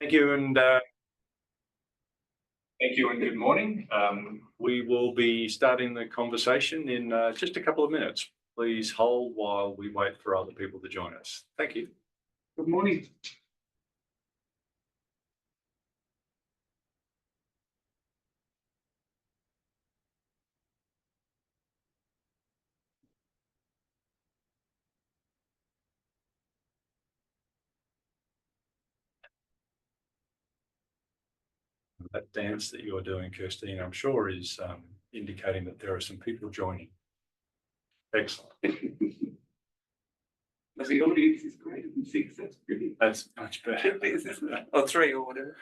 Thank you and good morning. We will be starting the conversation in just a couple of minutes. Please hold while we wait for other people to join us. Thank you. Good morning. That dance that you're doing, Kirstine, I'm sure is indicating that there are some people joining. Excellent. But the audience is greater than 6. That's brilliant. That's much better. Or 3 or whatever.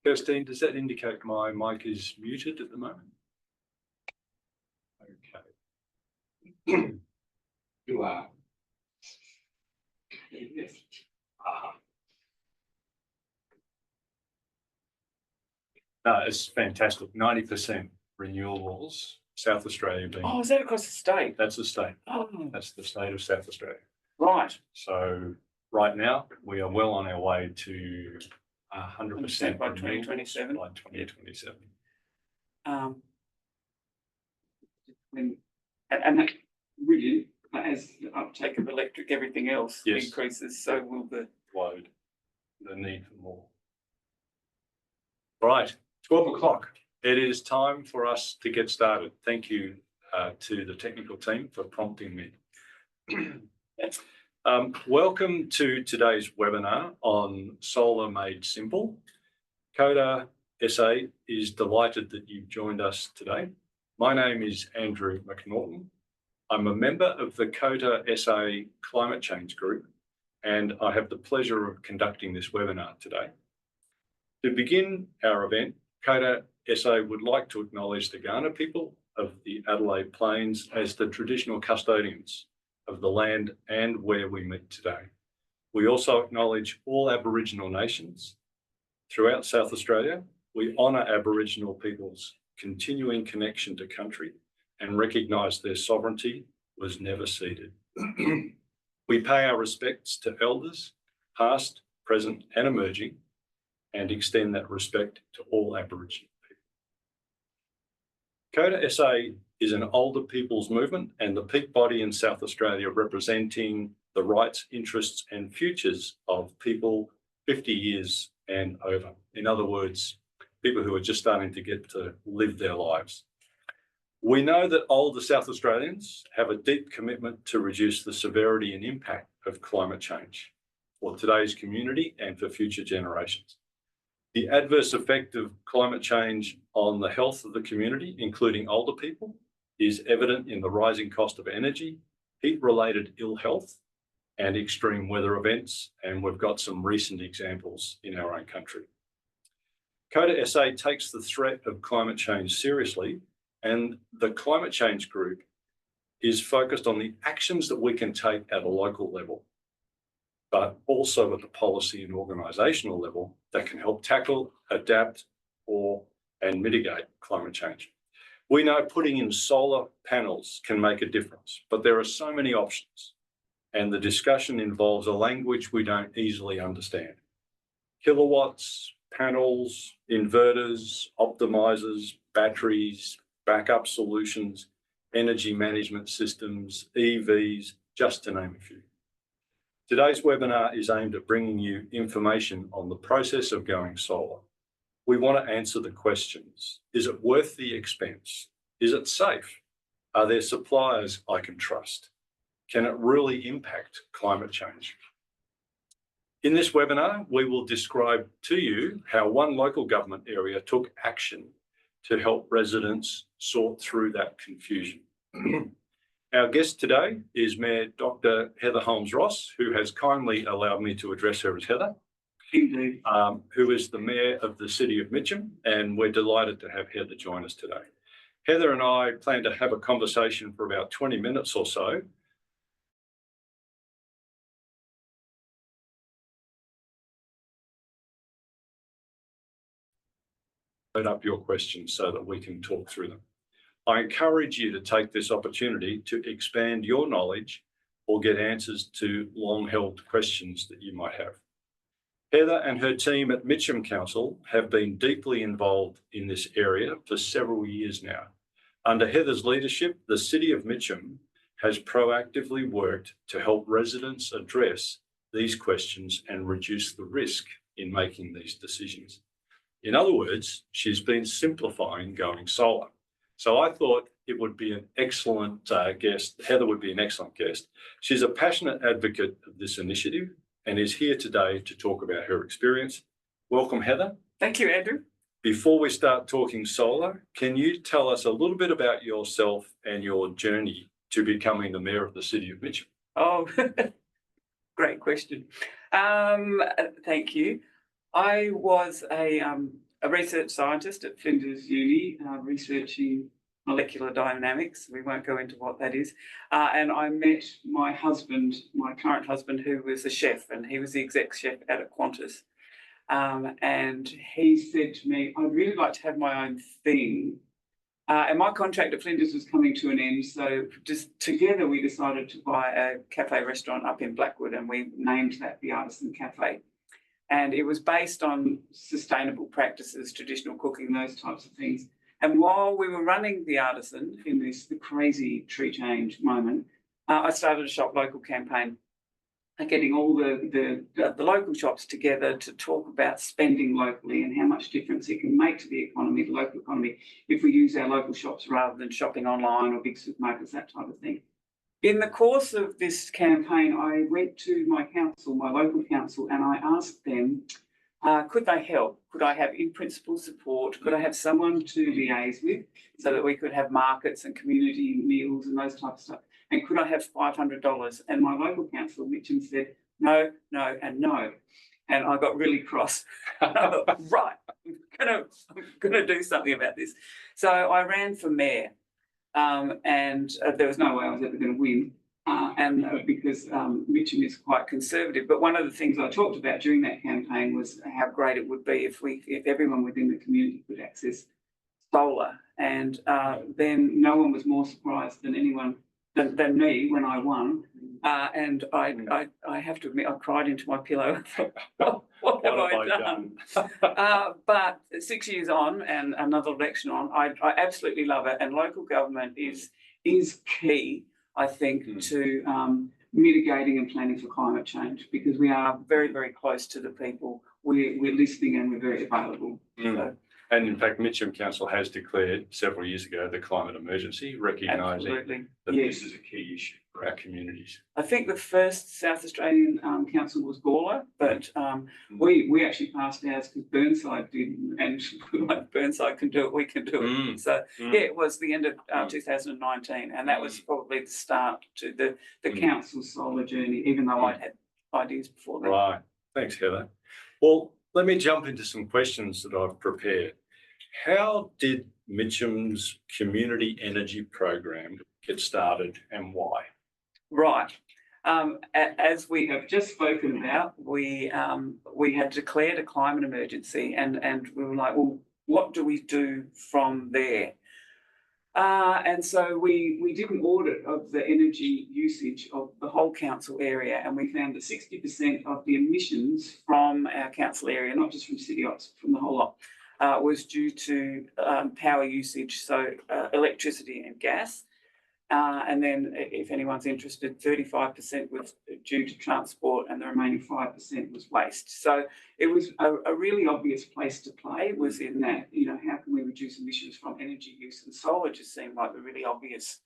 Kirstine, does that indicate my mic is muted at the moment? Okay. You are. Yes. No, it's fantastic. 90% renewables, South Australia being. Oh, is that across the state? That's the state. Oh. That's the state of South Australia. Right. So right now we are well on our way to 100% by 2027. By 2027. And that really, as the uptake of electric, everything else Yes. increases, so will the load, the need for more. All right, 12 o'clock. It is time for us to get started. Thank you to the technical team for prompting me. Welcome to today's webinar on Solar Made Simple. COTA SA is delighted that you've joined us today. My name is Andrew McNaughton. I'm a member of the COTA SA Climate Change Group, and I have the pleasure of conducting this webinar today. To begin our event, COTA SA would like to acknowledge the Kaurna people of the Adelaide Plains as the traditional custodians of the land and where we meet today. We also acknowledge all Aboriginal nations. Throughout South Australia, we honour Aboriginal people's continuing connection to country and recognise their sovereignty was never ceded. We pay our respects to elders, past, present and emerging, and extend that respect to all Aboriginal people. COTA SA is an older people's movement and the peak body in South Australia representing the rights, interests and futures of people 50 years and over. In other words, people who are just starting to get to live their lives. We know that older South Australians have a deep commitment to reduce the severity and impact of climate change for today's community and for future generations. The adverse effect of climate change on the health of the community, including older people, is evident in the rising cost of energy, heat-related ill health, and extreme weather events, and we've got some recent examples in our own country. COTA SA takes the threat of climate change seriously, and the Climate Change Group is focused on the actions that we can take at a local level, but also at the policy and organisational level that can help tackle, adapt, and mitigate climate change. We know putting in solar panels can make a difference, but there are so many options, and the discussion involves a language we don't easily understand. Kilowatts, panels, inverters, optimizers, batteries, backup solutions, energy management systems, EVs, just to name a few. Today's webinar is aimed at bringing you information on the process of going solar. We want to answer the questions. Is it worth the expense? Is it safe? Are there suppliers I can trust? Can it really impact climate change? In this webinar, we will describe to you how one local government area took action to help residents sort through that confusion. Our guest today is Mayor Dr. Heather Holmes-Ross, who has kindly allowed me to address her as Heather, who is the Mayor of the City of Mitcham, and we're delighted to have Heather join us today. Heather and I plan to have a conversation for about 20 minutes or so. Load up your questions so that we can talk through them. I encourage you to take this opportunity to expand your knowledge or get answers to long-held questions that you might have. Heather and her team at Mitcham Council have been deeply involved in this area for several years now. Under Heather's leadership, the City of Mitcham has proactively worked to help residents address these questions and reduce the risk in making these decisions. In other words, she's been simplifying going solar. So I thought it would be an excellent guest. Heather would be an excellent guest. She's a passionate advocate of this initiative and is here today to talk about her experience. Welcome, Heather. Thank you, Andrew. Before we start talking solar, can you tell us a little bit about yourself and your journey to becoming the Mayor of the City of Mitcham? Oh, great question. Thank you. I was a research scientist at Flinders Uni, researching molecular dynamics. We won't go into what that is. And I met my husband, my current husband, who was a chef, and he was the exec chef out at Qantas. And he said to me, I'd really like to have my own thing. And my contract at Flinders was coming to an end. So just together we decided to buy a cafe restaurant up in Blackwood, and we named that the Artisan Cafe. And it was based on sustainable practices, traditional cooking, those types of things. And while we were running the Artisan in the crazy tree change moment, I started a shop local campaign, getting all the local shops together to talk about spending locally and how much difference it can make to the economy, the local economy, if we use our local shops rather than shopping online or big supermarkets, that type of thing. In the course of this campaign, I went to my council, my local council, and I asked them, could they help? Could I have in-principle support? Could I have someone to liaise with so that we could have markets and community meals and those types of stuff? And could I have $500? And my local council, Mitcham, said no, no, and no. And I got really cross. Right, I'm gonna do something about this. So I ran for mayor, and there was no way I was ever going to win. Because Mitcham is quite conservative. But one of the things I talked about during that campaign was how great it would be if everyone within the community could access solar. And then no one was more surprised than than me when I won. And I have to admit, I cried into my pillow. What have I done? But 6 years on and another election on, I absolutely love it. And local government is key, I think, to mitigating and planning for climate change, because we are very, very close to the people. We're listening and we're very available. So. And in fact, Mitcham Council has declared several years ago the climate emergency, recognising that this is a key issue for our communities. I think the first South Australian council was Gawler, but we actually passed ours because Burnside didn't, and like Burnside can do it, we can do it. So yeah, it was the end of 2019, and that was probably the start to the council's solar journey, even though I'd had ideas before that. Right. Thanks, Heather. Well, let me jump into some questions that I've prepared. How did Mitcham's community energy program get started and why? Right. As we have just spoken about, we had declared a climate emergency, and we were like, well, what do we do from there? And so we did an audit of the energy usage of the whole council area, and we found that 60% of the emissions from our council area, not just from city ops, from the whole lot, was due to power usage, so electricity and gas. And then, if anyone's interested, 35% was due to transport, and the remaining 5% was waste. So it was a really obvious place to play, was in that, how can we reduce emissions from energy use? And solar just seemed like the really obvious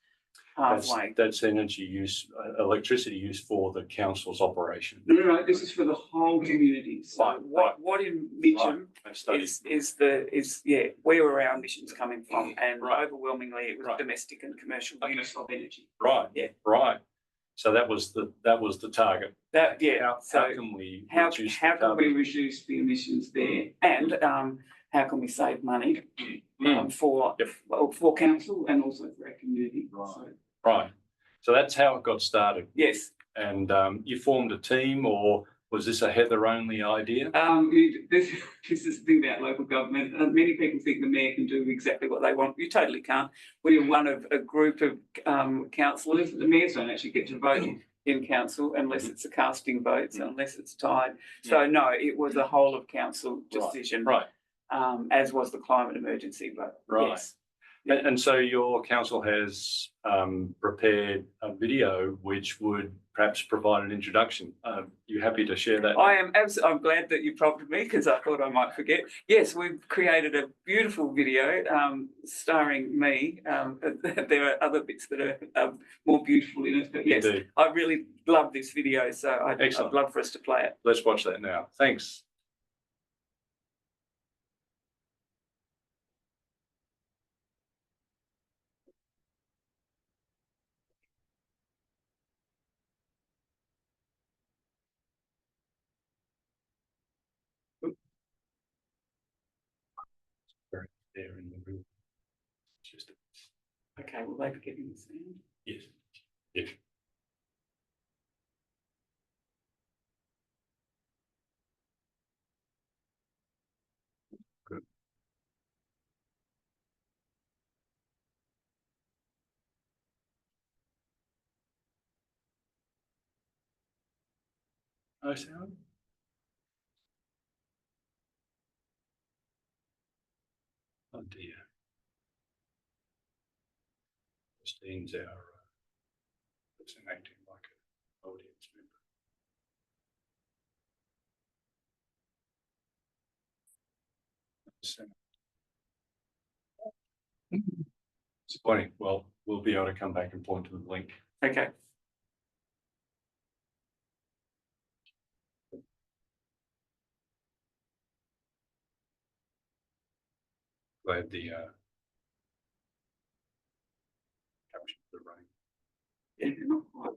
pathway. That's energy use, electricity use for the council's operation. No, this is for the whole community. So what in Mitcham is where are our emissions coming from? And overwhelmingly it was domestic and commercial use of energy. Right. Yeah. Right. So that was the target. How can we reduce the emissions there, and how can we save money for council and also for our community? Right. So that's how it got started. Yes. And you formed a team, or was this a Heather-only idea? This is the thing about local government. Many people think the mayor can do exactly what they want. You totally can't. We are one of a group of councillors. The mayors don't actually get to vote. in council unless it's a casting vote, so unless it's tied. So no, it was a whole of council decision, Right. as was the climate emergency vote. Right. Yes. And so your council has prepared a video which would perhaps provide an introduction. You happy to share that? I am I'm glad that you prompted me because I thought I might forget. Yes, we've created a beautiful video starring me. There are other bits that are more beautiful in it, but yes, Indeed. I really love this video, so I'd love for us to play it. Let's watch that now. Thanks. Very there in the room. Just Okay, will they be getting the sound? yes. Yes. Good. No sound? Oh dear. Christine's our person acting like an audience member. So, disappointing. Well, we'll be able to come back and point to the link. Okay. Glad the caption of the rain. Yeah, not quite.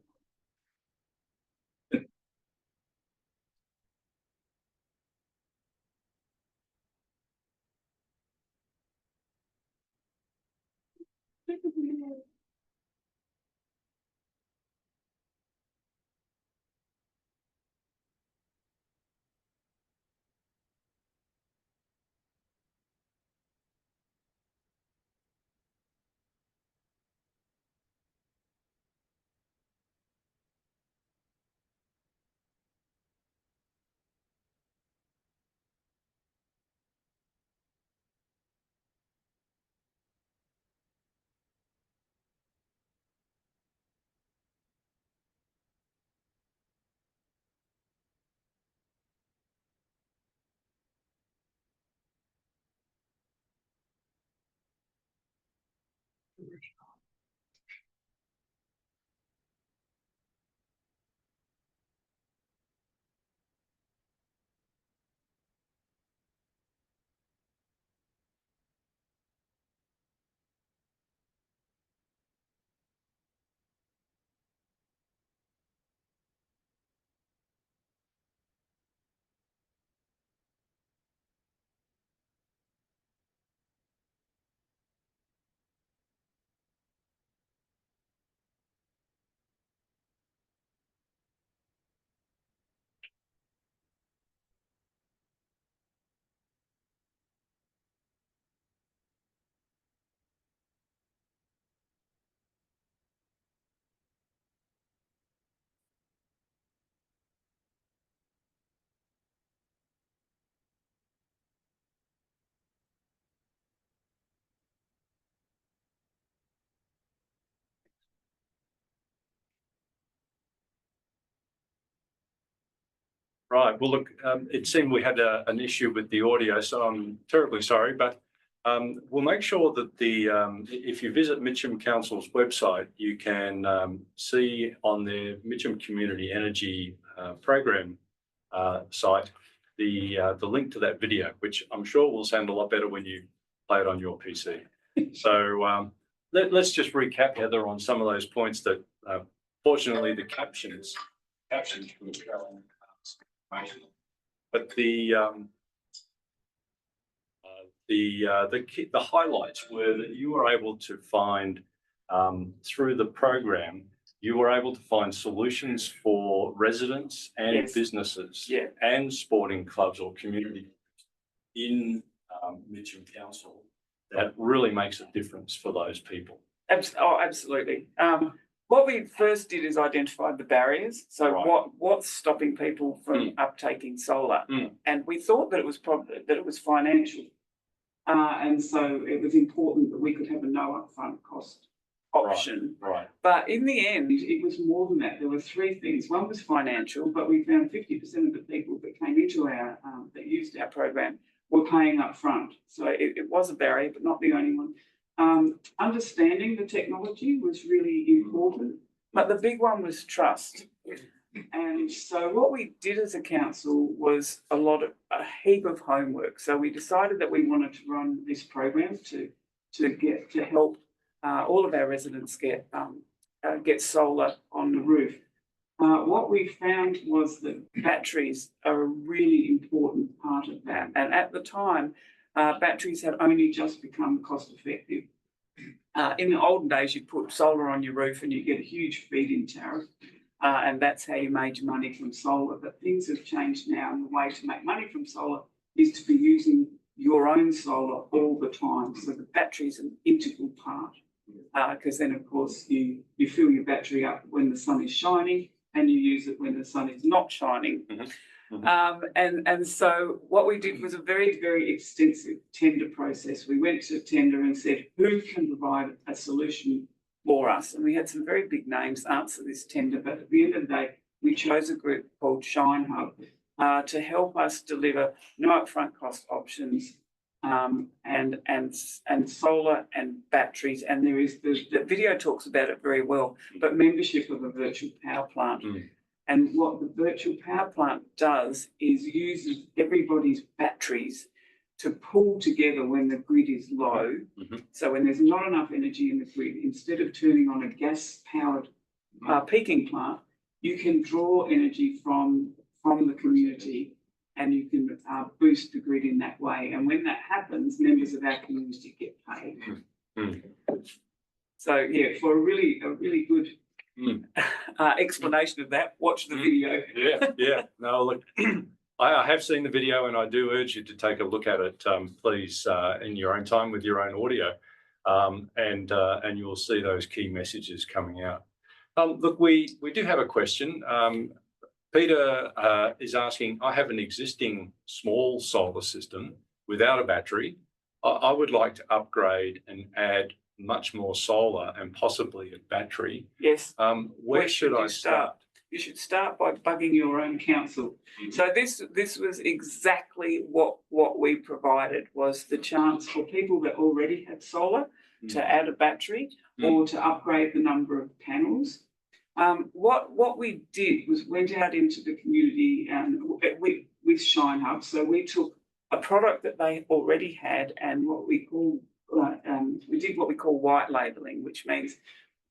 Right. Well, look, it seemed we had an issue with the audio, so I'm terribly sorry, but we'll make sure that if you visit Mitcham Council's website, you can see on their Mitcham Community Energy program site the link to that video, which I'm sure will sound a lot better when you play it on your PC. So let's just recap, Heather, on some of those points that fortunately the captions will show on. But the highlights were that you were able to find through the program, you were able to find solutions for residents and businesses and sporting clubs or community in Mitcham Council that really makes a difference for those people. Oh, absolutely. what we first did is identify the barriers. So Right. what's stopping people from uptaking solar? Mm. And we thought that it was probably that it was financial. And so it was important that we could have a no upfront cost option. Right. But in the end, it was more than that. There were three things. One was financial, but we found 50% of the people that came into our, that used our program were paying up front. So it was a barrier, but not the only one. Understanding the technology was really important, but the big one was trust. And so what we did as a council was a heap of homework. So we decided that we wanted to run this program to help all of our residents get solar on the roof. What we found was that batteries are a really important part of that. And at the time, batteries had only just become cost effective. In the olden days, you put solar on your roof and you get a huge feed-in tariff. And that's how you made your money from solar. But things have changed now, and the way to make money from solar is to be using your own solar all the time. So the battery is an integral part, because then, of course, you fill your battery up when the sun is shining, and you use it when the sun is not shining. Mm-hmm. Mm-hmm. And so what we did was a very, very extensive tender process. We went to tender and said, who can provide a solution for us? And we had some very big names answer this tender, but at the end of the day, we chose a group called Shine Hub to help us deliver no upfront cost options, and solar and batteries. And there is the video talks about it very well, but membership of a virtual power plant. And what the virtual power plant does is uses everybody's batteries to pull together when the grid is low. Mm-hmm. So when there's not enough energy in the grid, instead of turning on a gas-powered peaking plant, you can draw energy from the community, and you can boost the grid in that way. And when that happens, members of our community get paid. Mm-hmm. So yeah, for a really good explanation of that, watch the video. Yeah. No, look, I have seen the video, and I do urge you to take a look at it, please, in your own time with your own audio, and you will see those key messages coming out. Look, we do have a question. Peter is asking, I have an existing small solar system without a battery. I would like to upgrade and add much more solar and possibly a battery. Yes. Where should I start? You should start by bugging your own council. So this was exactly what we provided, was the chance for people that already had solar to add a battery or to upgrade the number of panels. What we did was went out into the community and with Shine Hub. So we took a product that they already had, and we did what we call white labeling, which means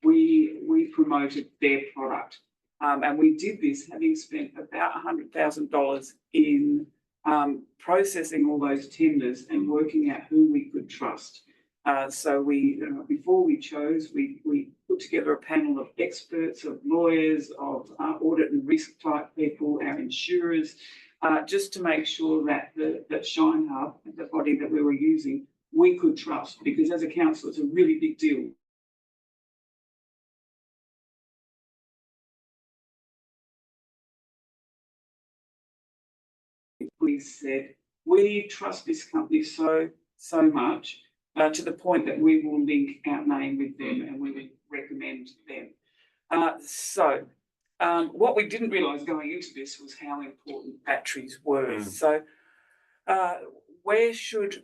we promoted their product. And we did this having spent about $100,000 in processing all those tenders and working out who we could trust. So before we chose, we put together a panel of experts, of lawyers, of audit and risk type people, our insurers, just to make sure that Shine Hub, the body that we were using, we could trust, because as a council, it's a really big deal. We said, we trust this company so much to the point that we will link our name with them and we would recommend them. What we didn't realise going into this was how important batteries were. So where should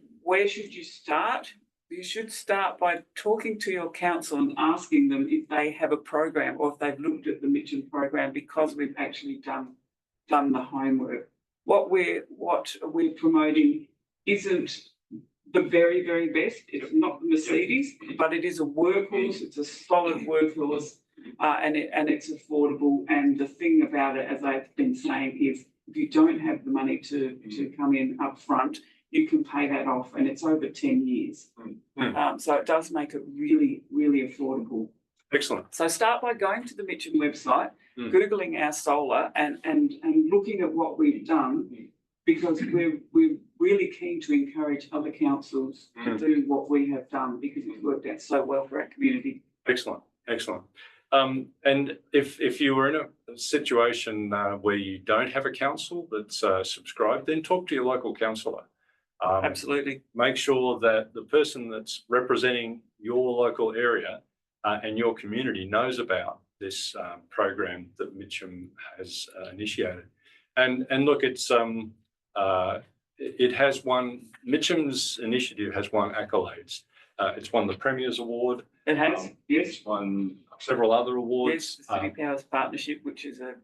you start? You should start by talking to your council and asking them if they have a program or if they've looked at the Mitcham program, because we've actually done the homework. What we're promoting isn't the very, very best. It's not the Mercedes, but it is a workhorse. It's a solid workhorse, and it's affordable. And the thing about it, as I've been saying, is if you don't have the money to come in up front, you can pay that off, and it's over 10 years. So it does make it really, really affordable. Excellent. So start by going to the Mitcham website, Googling our solar, and looking at what we've done, because we're really keen to encourage other councils to do what we have done, because it's worked out so well for our community. Excellent. And if you were in a situation where you don't have a council that's subscribed, then talk to your local councillor. Absolutely. Make sure that the person that's representing your local area and your community knows about this program that Mitcham has initiated. And look, it has won, Mitcham's initiative has won accolades. It's won the Premier's Award. It has, yes. It's won several other awards. Yes, the City Powers Partnership, which is a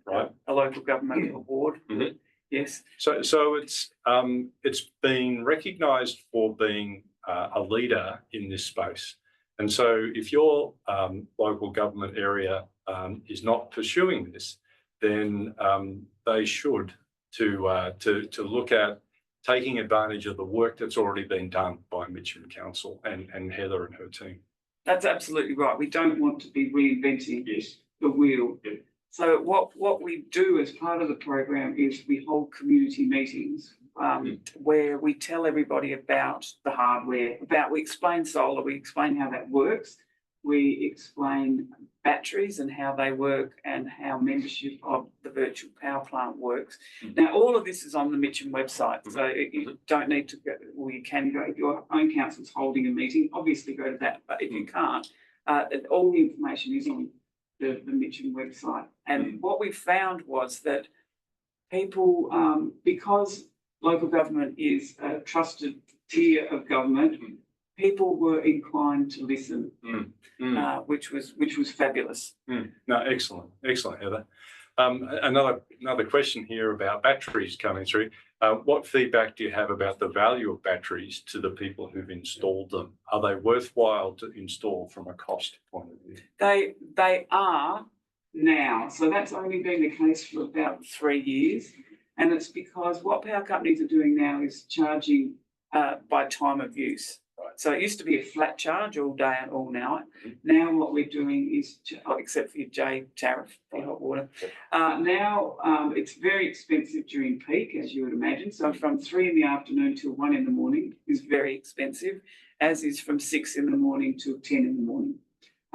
local government award. Mm-hmm. Yes. So it's been recognised for being a leader in this space. And so if your local government area is not pursuing this, then they should to look at taking advantage of the work that's already been done by Mitcham Council and Heather and her team. That's absolutely right. We don't want to be reinventing the wheel. Yeah. So what we do as part of the program is we hold community meetings where we tell everybody about the hardware, we explain solar, we explain how that works, we explain batteries and how they work and how membership of the virtual power plant works. Now, all of this is on the Mitcham website, so you don't need to go, or you can go, if your own council's holding a meeting, obviously go to that, but if you can't, all the information is on the Mitcham website. And what we found was that people, because local government is a trusted tier of government, people were inclined to listen, which was fabulous. No, excellent, Heather. Another question here about batteries coming through. What feedback do you have about the value of batteries to the people who've installed them? Are they worthwhile to install from a cost point of view? They are now. So that's only been the case for about 3 years. And it's because what power companies are doing now is charging by time of use. Right. So it used to be a flat charge all day and all night. Now what we're doing is, except for your J tariff for hot water, now it's very expensive during peak, as you would imagine. So from 3 in the afternoon till 1 in the morning is very expensive, as is from 6 in the morning till 10 in the morning.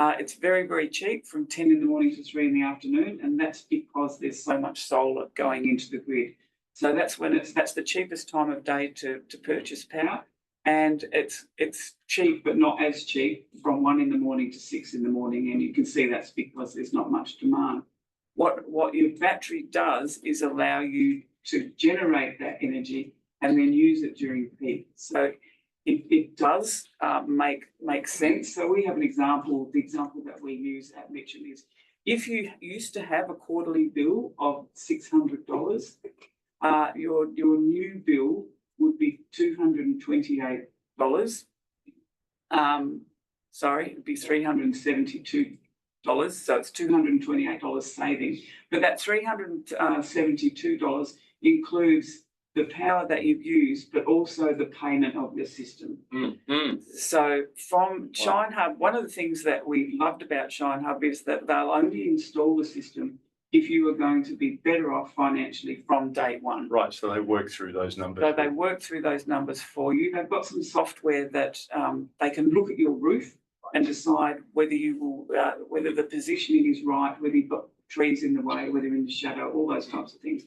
It's very, very cheap from 10 in the morning to 3 in the afternoon, and that's because there's so much solar going into the grid. So that's the cheapest time of day to purchase power. And it's cheap, but not as cheap from 1 in the morning to 6 in the morning. And you can see that's because there's not much demand. What your battery does is allow you to generate that energy and then use it during peak. So it does make sense. So we have an example. The example that we use at Mitcham is if you used to have a quarterly bill of $600, your new bill would be $228. Sorry, it'd be $372. So it's $228 saving. But that $372 includes the power that you've used, but also the payment of your system. So from Shine Hub, one of the things that we loved about Shine Hub is that they'll only install the system if you are going to be better off financially from day one. Right, so they work through those numbers. So they work through those numbers for you. They've got some software that they can look at your roof and decide whether you will, whether the positioning is right, whether you've got trees in the way, whether you're in the shadow, all those types of things.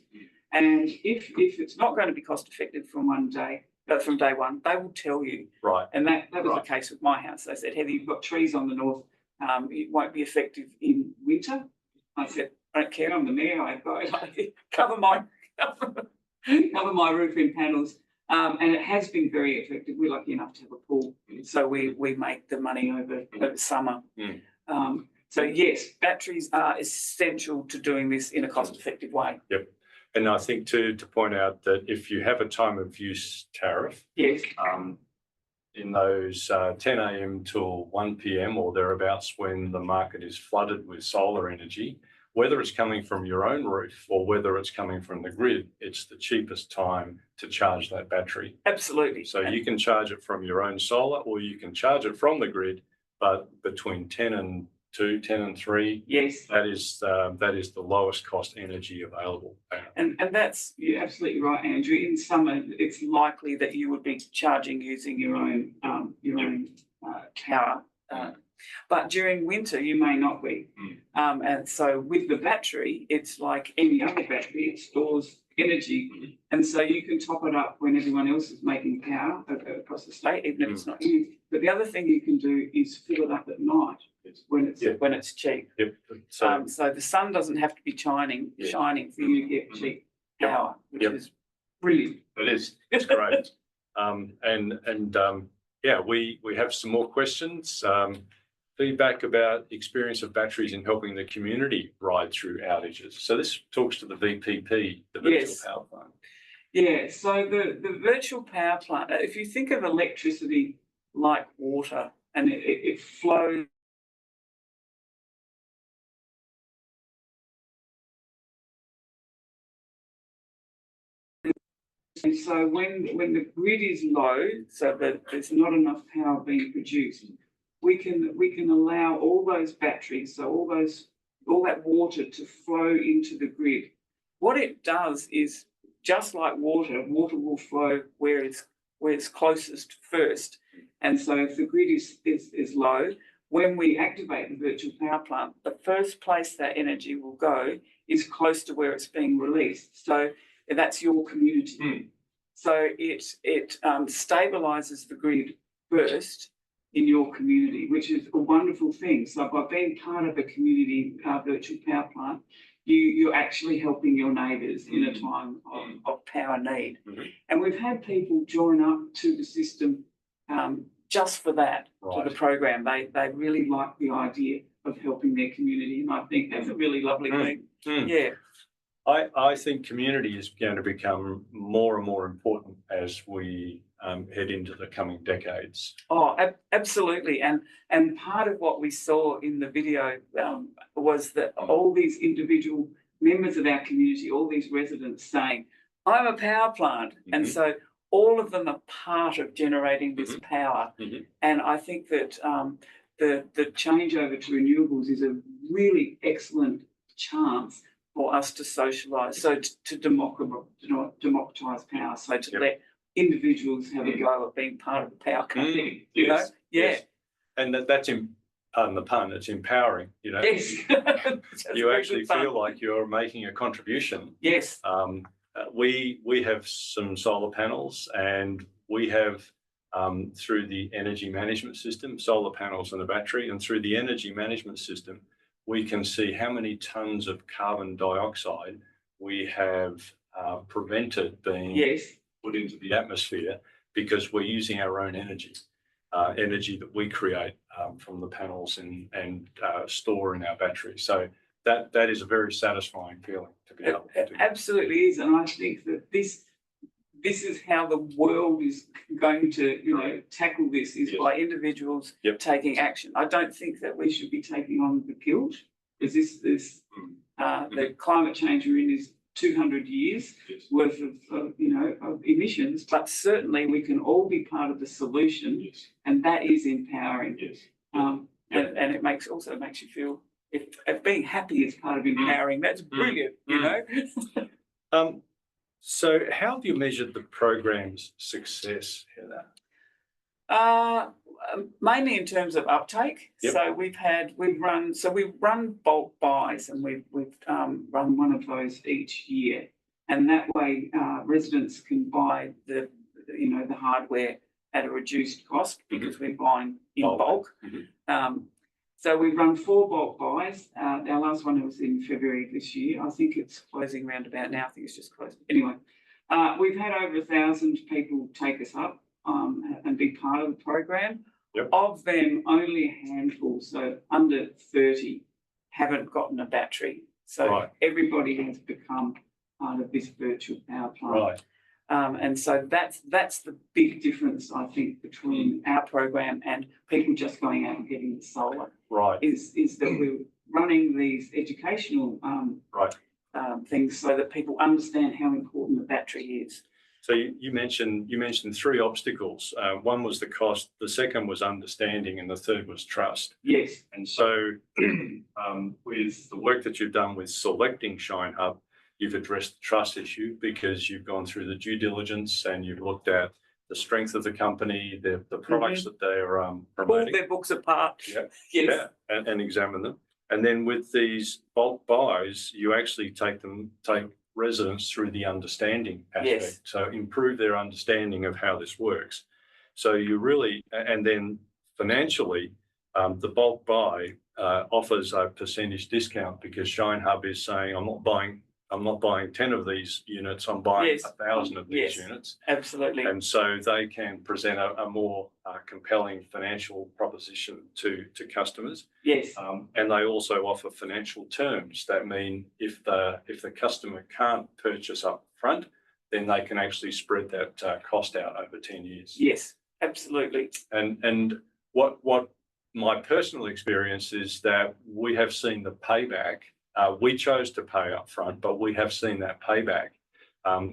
And if it's not going to be cost effective from day one, they will tell you. Right. And that was the case with my house. They said, Heather, you've got trees on the north. It won't be effective in winter. I said, I don't care, I'm the mayor, I cover my roof in panels. And it has been very effective. We're lucky enough to have a pool, so we make the money over summer. So yes, batteries are essential to doing this in a cost-effective way. Yep. And I think to point out that if you have a time of use tariff, yes, in those 10 a.m. till 1 p.m. or thereabouts when the market is flooded with solar energy, whether it's coming from your own roof or whether it's coming from the grid, it's the cheapest time to charge that battery. Absolutely. So you can charge it from your own solar or you can charge it from the grid, but between 10 and 2, 10 and 3, yes, that is the lowest cost energy available. And you're absolutely right, Andrew. In summer, it's likely that you would be charging using your own power But during winter, you may not be. And so with the battery, it's like any other battery, it stores energy. And so you can top it up when everyone else is making power across the state, even if it's not used. But the other thing you can do is fill it up at night when it's cheap. Yep. So the sun doesn't have to be shining for you to get cheap power, which is brilliant. It is. It's great. We have some more questions. Feedback about experience of batteries in helping the community ride through outages. So this talks to the VPP, the virtual power plant. Yeah, so the virtual power plant, if you think of electricity like water and it flows. And so when the grid is low, so that there's not enough power being produced, we can allow all those batteries, so all that water to flow into the grid. What it does is, just like water will flow where it's closest first. And so if the grid is low, when we activate the virtual power plant, the first place that energy will go is close to where it's being released. So that's your community. So it stabilises the grid first in your community, which is a wonderful thing. So by being part of a community virtual power plant, you're actually helping your neighbours in a time of power need. And we've had people join up to the system just for that, to the program. They really like the idea of helping their community, and I think that's a really lovely thing. Yeah. I think community is going to become more and more important as we head into the coming decades. Oh, absolutely. And part of what we saw in the video was that all these individual members of our community, all these residents saying, I'm a power plant. And so all of them are part of generating this power. And I think that the changeover to renewables is a really excellent chance for us to socialise, so to democratise power, so to let individuals have a go at being part of the power company, you know? Yes. And that's, pardon the pun, it's empowering, you know? Yes. You actually feel like you're making a contribution. Yes. We have some solar panels, and we have, through the energy management system, solar panels and a battery, and through the energy management system, we can see how many tons of carbon dioxide we have prevented being put into the atmosphere because we're using our own energy, energy that we create from the panels and store in our batteries. So that is a very satisfying feeling to be able to do. It absolutely is, and I think that this is how the world is going to, tackle this, is by individuals taking action. I don't think that we should be taking on the guilt, because the climate change we're in is 200 years worth of emissions, but certainly we can all be part of the solution, and that is empowering. And it makes you feel, if being happy is part of empowering, that's brilliant, you know. So how have you measured the program's success, Heather? Mainly in terms of uptake. So we run bulk buys, and we've run one of those each year, and that way residents can buy the hardware at a reduced cost because we're buying in bulk. So we've run 4 bulk buys. Our last one was in February this year. I think it's closing round about now. I think it's just closed. Anyway, we've had over 1,000 people take us up and be part of the program. Of them, only a handful, so under 30, haven't gotten a battery. So everybody has become part of this virtual power plant. And so that's the big difference, I think, between our program and people just going out and getting the solar. Is that we're running these educational things so that people understand how important the battery is. So you mentioned 3 obstacles. One was the cost, the second was understanding, and the third was trust. Yes. And so with the work that you've done with selecting Shine Hub, you've addressed the trust issue because you've gone through the due diligence and you've looked at the strength of the company, the products that they're Pull promoting. their books apart. Yeah. Yes. Yeah, and examine them. And then with these bulk buys, you actually take residents through the understanding aspect. Yes. So improve their understanding of how this works. So you really, and then financially, the bulk buy offers a percentage discount because Shine Hub is saying, I'm not buying 10 of these units, I'm buying 1,000 of these units. Absolutely. And so they can present a more compelling financial proposition to customers. Yes. And they also offer financial terms that mean if the customer can't purchase up front, then they can actually spread that cost out over 10 years. Yes, absolutely. And what my personal experience is that we have seen the payback. We chose to pay up front, but we have seen that payback,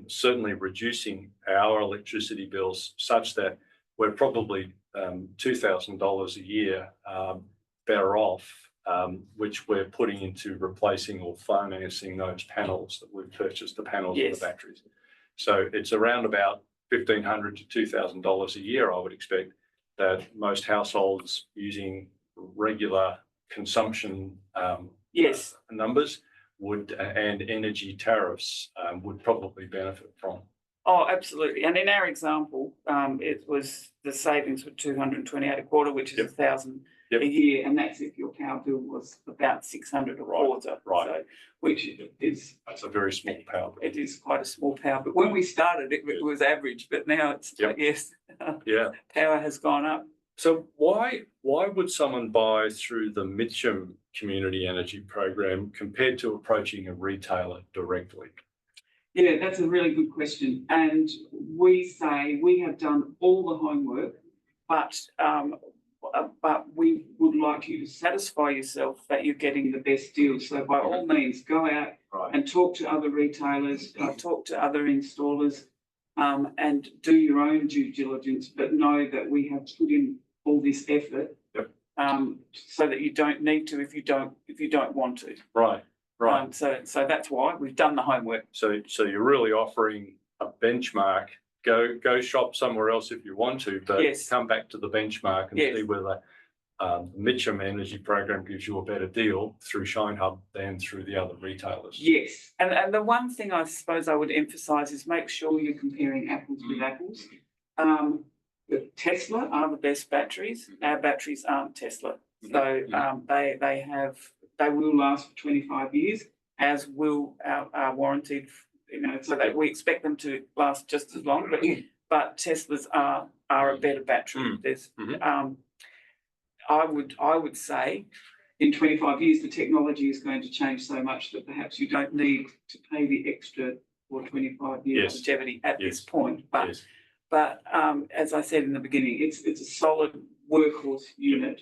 certainly reducing our electricity bills such that we're probably $2,000 a year better off, which we're putting into replacing or financing those panels that we've purchased, the panels of the batteries. So it's around about $1,500 to $2,000 a year, I would expect, that most households using regular consumption numbers would and energy tariffs would probably benefit from. Oh, absolutely. And in our example, it was the savings were $228 a quarter, which is $1,000 a year, and that's if your power bill was about $600 a quarter. Right. So, which is that's a very small power bill. It is quite a small power, but when we started, it was average, but now it's power has gone up. So why would someone buy through the Mitcham Community Energy Program compared to approaching a retailer directly? Yeah, that's a really good question. And we say we have done all the homework, but we would like you to satisfy yourself that you're getting the best deal. So by all means, go out and talk to other retailers, talk to other installers, and do your own due diligence, but know that we have put in all this effort so that you don't need to if you don't want to. Right. So that's why we've done the homework. So you're really offering a benchmark. Go shop somewhere else if you want to, but come back to the benchmark and see whether the Mitcham Energy Program gives you a better deal through Shine Hub than through the other retailers. Yes, and the one thing I suppose I would emphasise is make sure you're comparing apples with apples. Tesla are the best batteries. Our batteries aren't Tesla, so they will last for 25 years, as will our warranted. So that we expect them to last just as long. But Teslas are a better battery. There's I would say in 25 years the technology is going to change so much that perhaps you don't need to pay the extra for 25 years longevity at this point. But as I said in the beginning, it's a solid workhorse unit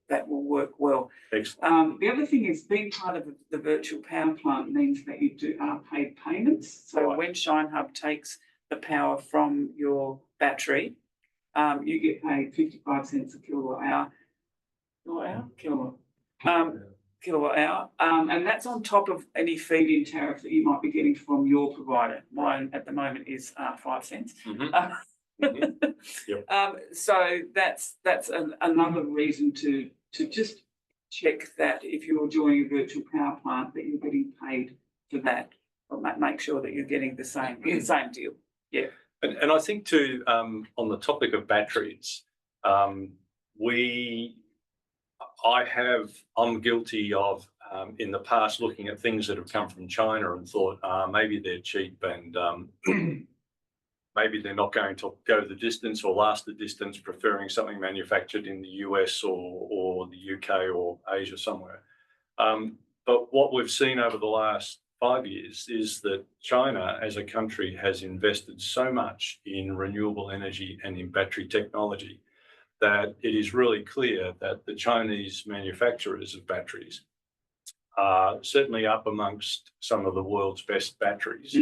that will work well. The other thing is being part of the virtual power plant means that you are paid payments. So when Shine Hub takes the power from your battery, you get paid 55 cents a kilowatt hour. Kilowatt hour. And that's on top of any feed-in tariff that you might be getting from your provider. Mine at the moment is 5 cents. So that's another reason to just check that if you're doing a virtual power plant that you're getting paid for that, or make sure that you're getting the same deal. Yeah. And I think too, on the topic of batteries, I'm guilty of in the past looking at things that have come from China and thought maybe they're cheap and maybe they're not going to go the distance or last the distance, preferring something manufactured in the US or the UK or Asia somewhere. But what we've seen over the last 5 years is that China as a country has invested so much in renewable energy and in battery technology that it is really clear that the Chinese manufacturers of batteries are certainly up amongst some of the world's best batteries.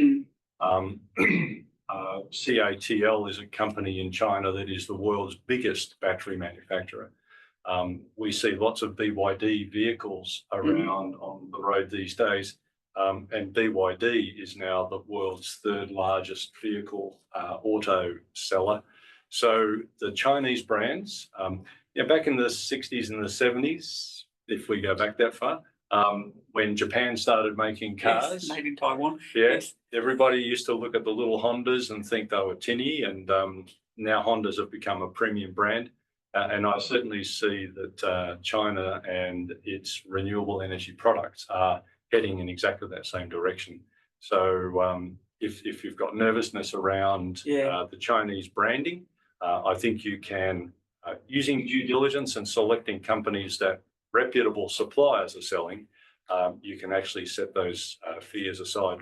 CATL is a company in China that is the world's biggest battery manufacturer. We see lots of BYD vehicles around on the road these days, and BYD is now the world's third largest vehicle auto seller. So the Chinese brands, back in the 60s and the 70s, if we go back that far, when Japan started making cars, yes, made in Taiwan. yes, everybody used to look at the little Hondas and think they were tinny, and now Hondas have become a premium brand. And I certainly see that China and its renewable energy products are heading in exactly that same direction. So if you've got nervousness around the Chinese branding, I think you can, using due diligence and selecting companies that reputable suppliers are selling, you can actually set those fears aside.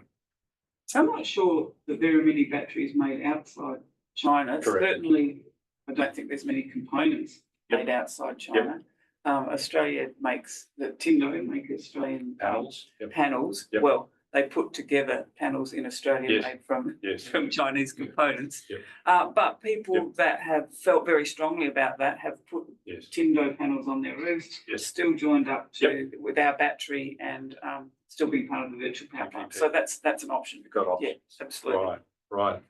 So I'm not sure that there are many batteries made outside China. Correct. Certainly, I don't think there's many components made outside China. Australia makes the Tindo make Australian Panels. panels. Well, they put together panels in Australia made from Chinese components. But people that have felt very strongly about that have put Tindo panels on their roofs, still joined up to with our battery and still being part of the virtual power plant. So that's an option. You've got options. Yeah, absolutely. Right.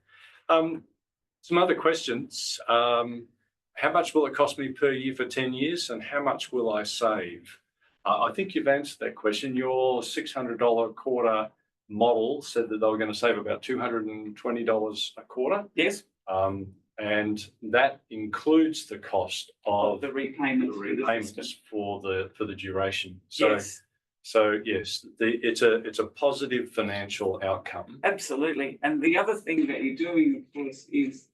Some other questions. How much will it cost me per year for 10 years, and how much will I save? I think you've answered that question. Your $600 quarter model said that they were going to save about $220 a quarter. Yes. And that includes the cost of the repayments for the duration. So yes, it's a positive financial outcome. Absolutely. And the other thing that you're doing, of course, is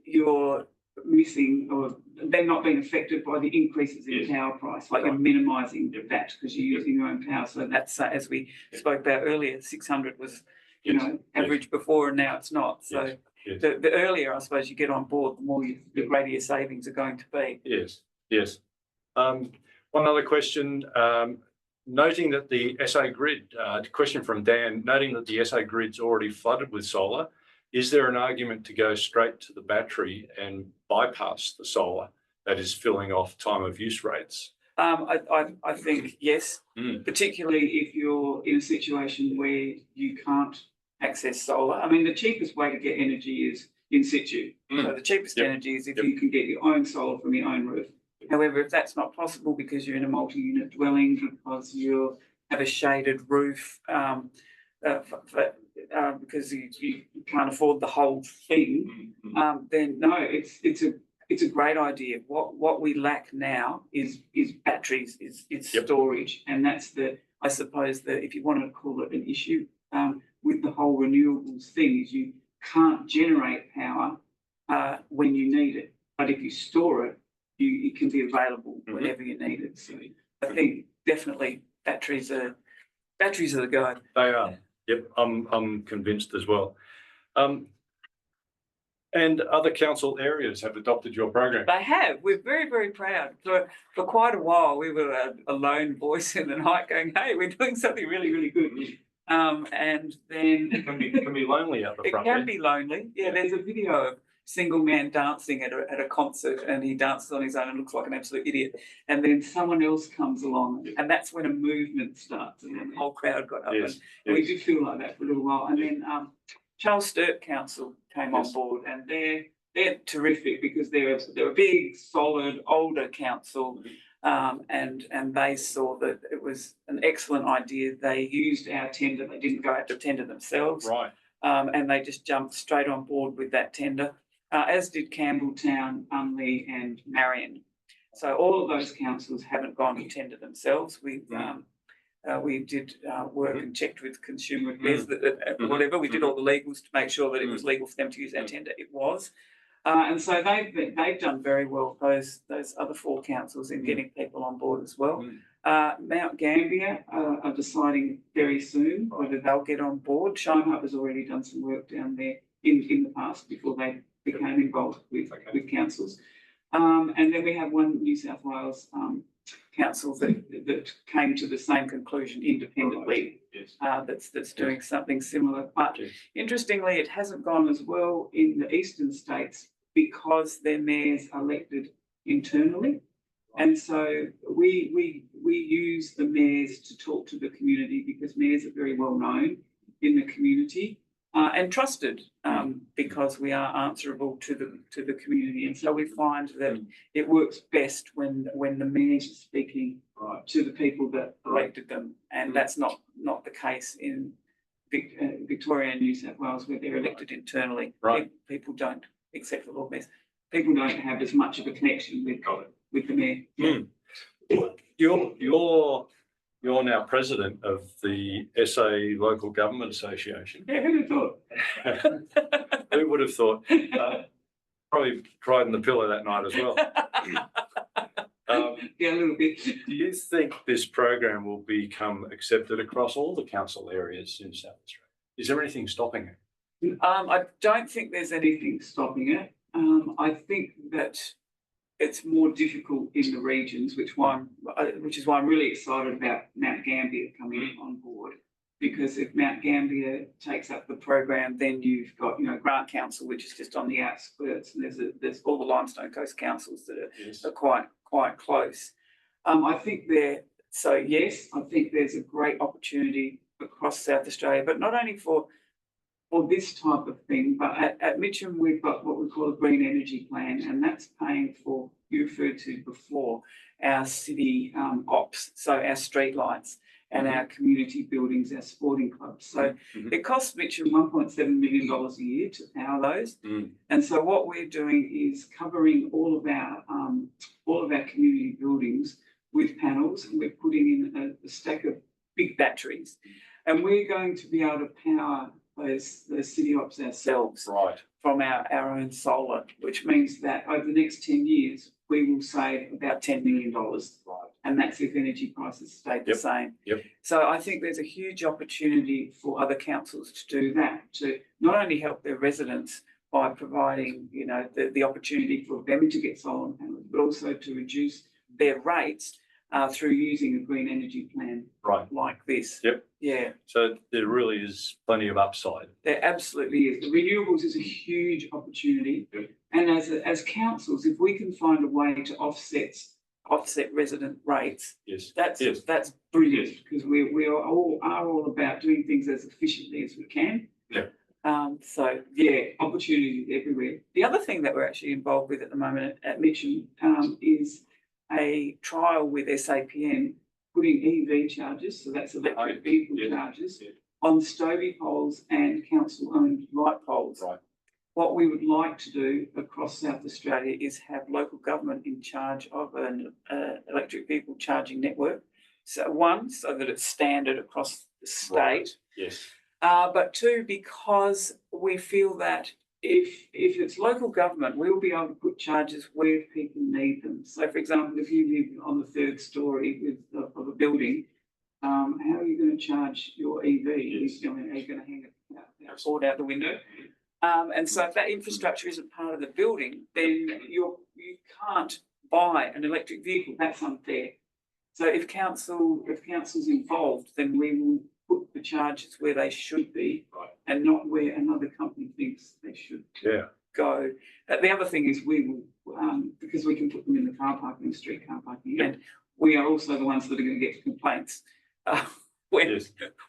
you're missing, or they're not being affected by the increases in power price. Like you're minimising that because you're using your own power. So that's as we spoke about earlier, 600 was average before, and now it's not. So the earlier, I suppose, you get on board, the greater your savings are going to be. Yes. One other question. Noting that the SA grid, question from Dan, noting that the SA grid's already flooded with solar, is there an argument to go straight to the battery and bypass the solar that is filling off time of use rates? I think yes, particularly if you're in a situation where you can't access solar. I mean, the cheapest way to get energy is in situ. So the cheapest energy is if you can get your own solar from your own roof. However, if that's not possible because you're in a multi-unit dwelling, because you have a shaded roof, because you can't afford the whole thing, then no, it's a great idea. What we lack now is batteries, is storage, and that's I suppose if you wanted to call it an issue with the whole renewables thing, is you can't generate power when you need it, but if you store it, it can be available whenever you need it. So I think definitely batteries are the go. They are. Yep, I'm convinced as well. And other council areas have adopted your program. They have. We're very, very proud. For quite a while, we were a lone voice in the night going, hey, we're doing something really, really good. And then it can be lonely out the front. It can be lonely. Yeah, there's a video of single man dancing at a concert, and he dances on his own and looks like an absolute idiot. And then someone else comes along, and that's when a movement starts, and then the whole crowd got up. And we did feel like that for a little while. And then Charles Sturt Council came on board, and they're terrific because they're a big, solid, older council. And they saw that it was an excellent idea. They used our tender. They didn't go out to tender themselves. Right. And they just jumped straight on board with that tender, as did Campbelltown, Unley and Marion. So all of those councils haven't gone to tender themselves. We did work and checked with Consumer Affairs, whatever. We did all the legals to make sure that it was legal for them to use our tender. It was. And so they've done very well, those other four councils, in getting people on board as well. Mount Gambier are deciding very soon whether they'll get on board. Shine has already done some work down there in the past before they became involved with councils. And then we have one New South Wales council that came to the same conclusion independently. That's doing something similar. But interestingly, it hasn't gone as well in the eastern states because their mayors are elected internally. And so we use the mayors to talk to the community, because mayors are very well known in the community. and trusted, because we are answerable to the community. And so we find that it works best when the mayors are speaking to the people that elected them, and that's not the case in Victoria and New South Wales, where they're elected internally. Right. People don't, except for Lord Mayors, people don't have as much of a connection with the mayor. You're now president of the SA Local Government Association. Yeah, who'd have thought? Who would have thought? Probably cried in the pillow that night as well. Yeah, a little bit. Do you think this program will become accepted across all the council areas in South Australia? Is there anything stopping it? I don't think there's anything stopping it. I think that it's more difficult in the regions, which is why I'm really excited about Mount Gambier coming on board. Because if Mount Gambier takes up the program, then you've got, Grant Council, which is just on the outskirts, and there's all the Limestone Coast councils that are quite close. I think I think there's a great opportunity across South Australia, but not only for this type of thing, but at Mitcham we've got what we call a green energy plan, and that's paying for, you referred to before, our city ops, so our street lights and our community buildings, our sporting clubs. So it costs Mitcham $1.7 million a year to power those. And so what we're doing is covering all of our community buildings with panels, and we're putting in a stack of big batteries, and we're going to be able to power those city ops ourselves from our own solar, which means that over the next 10 years we will save about $10 million. And that's if energy prices stay the same. So I think there's a huge opportunity for other councils to do that, to not only help their residents by providing, the opportunity for them to get solar panels, but also to reduce their rates through using a green energy plan like this. Yeah. So there really is plenty of upside. There absolutely is. The renewables is a huge opportunity. And as councils, if we can find a way to offset resident rates, that's brilliant, because we are all about doing things as efficiently as we can. Opportunities everywhere. The other thing that we're actually involved with at the moment at Mitcham is a trial with SAPN putting EV chargers, so that's electric vehicle chargers, on Stobie poles and council-owned light poles. What we would like to do across South Australia is have local government in charge of an electric vehicle charging network. So one, so that it's standard across the state. But two, because we feel that if it's local government, we'll be able to put chargers where people need them. So, for example, if you live on the third story of a building, how are you going to charge your EV? Are you going to hang it out the window? And so if that infrastructure isn't part of the building, then you can't buy an electric vehicle. That's unfair. So if council's involved, then we will put the charges where they should be, and not where another company thinks they should go. The other thing is we will, because we can put them in the car parking, street car parking, and we are also the ones that are going to get complaints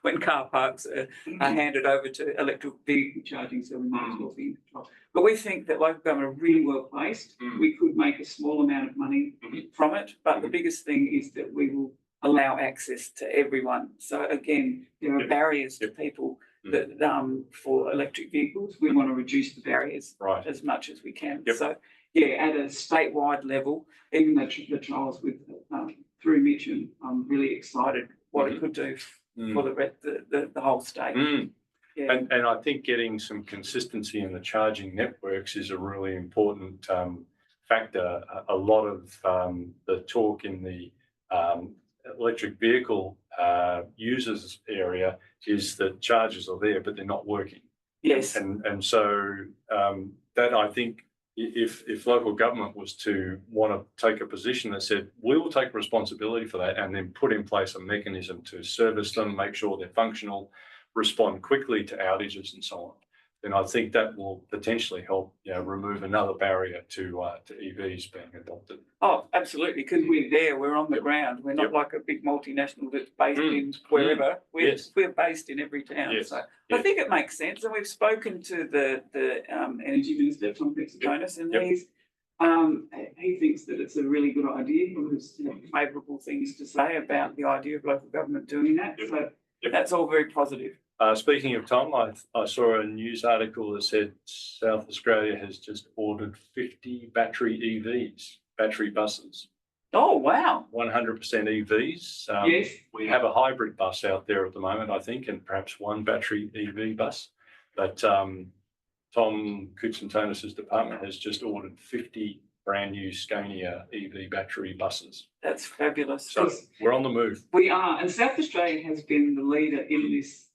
when car parks are handed over to electric vehicle charging, so we might as well be in control. But we think that local government are really well placed. We could make a small amount of money from it, but the biggest thing is that we will allow access to everyone. So again, there are barriers to people that for electric vehicles. We want to reduce the barriers as much as we can. So at a statewide level, even the trials with through Mitcham, I'm really excited what it could do for the whole state. And I think getting some consistency in the charging networks is a really important factor. A lot of the talk in the electric vehicle users area is that chargers are there, but they're not working. And so that, I think, if local government was to want to take a position that said, we will take responsibility for that, and then put in place a mechanism to service them, make sure they're functional, respond quickly to outages and so on, then I think that will potentially help, remove another barrier to EVs being adopted. Oh, absolutely, because we're there, we're on the ground. We're not like a big multinational that's based in wherever. We're based in every town. So I think it makes sense. And we've spoken to the Energy Minister, Tom Jonas, and he thinks that it's a really good idea. He has favourable things to say about the idea of local government doing that. So that's all very positive. Speaking of Tom, I saw a news article that said South Australia has just ordered 50 battery EVs, battery buses. Oh, wow. 100% EVs. Yes. We have a hybrid bus out there at the moment, I think, and perhaps one battery EV bus. But Tom Koutsantonis' department has just ordered 50 brand new Scania EV battery buses. That's fabulous. So we're on the move. We are, and South Australia has been the leader in this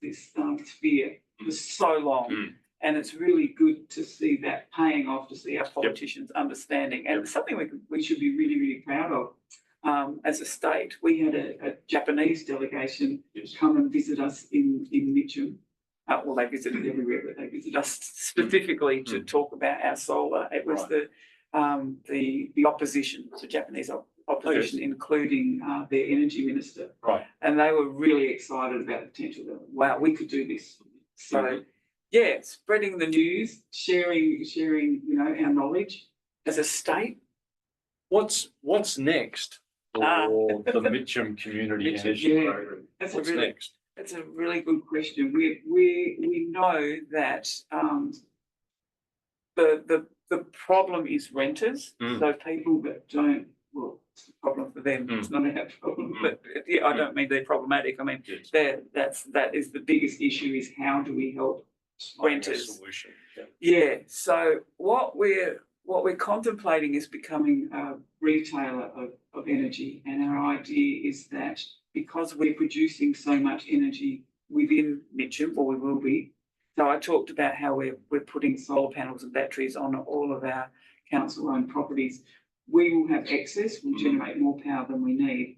sphere for so long, and it's really good to see that paying off, to see our politicians understanding, and it's something we should be really, really proud of. As a state, we had a Japanese delegation come and visit us in Mitcham. Well, they visited everywhere, but they visited us specifically to talk about our solar. It was the opposition, the Japanese opposition, including their energy minister. Right. And they were really excited about the potential. Wow, we could do this. So, spreading the news, sharing, our knowledge as a state. What's next for the Mitcham Community Energy Program? What's next? That's a really good question. We know that the problem is renters, so people that don't. Well, it's a problem for them. It's not our problem, but I don't mean they're problematic. I mean that is the biggest issue: is how do we help renters? Solution. So what we're contemplating is becoming a retailer of energy, and our idea is that because we're producing so much energy within Mitcham, or we will be. So I talked about how we're putting solar panels and batteries on all of our council-owned properties. We will have excess, we'll generate more power than we need.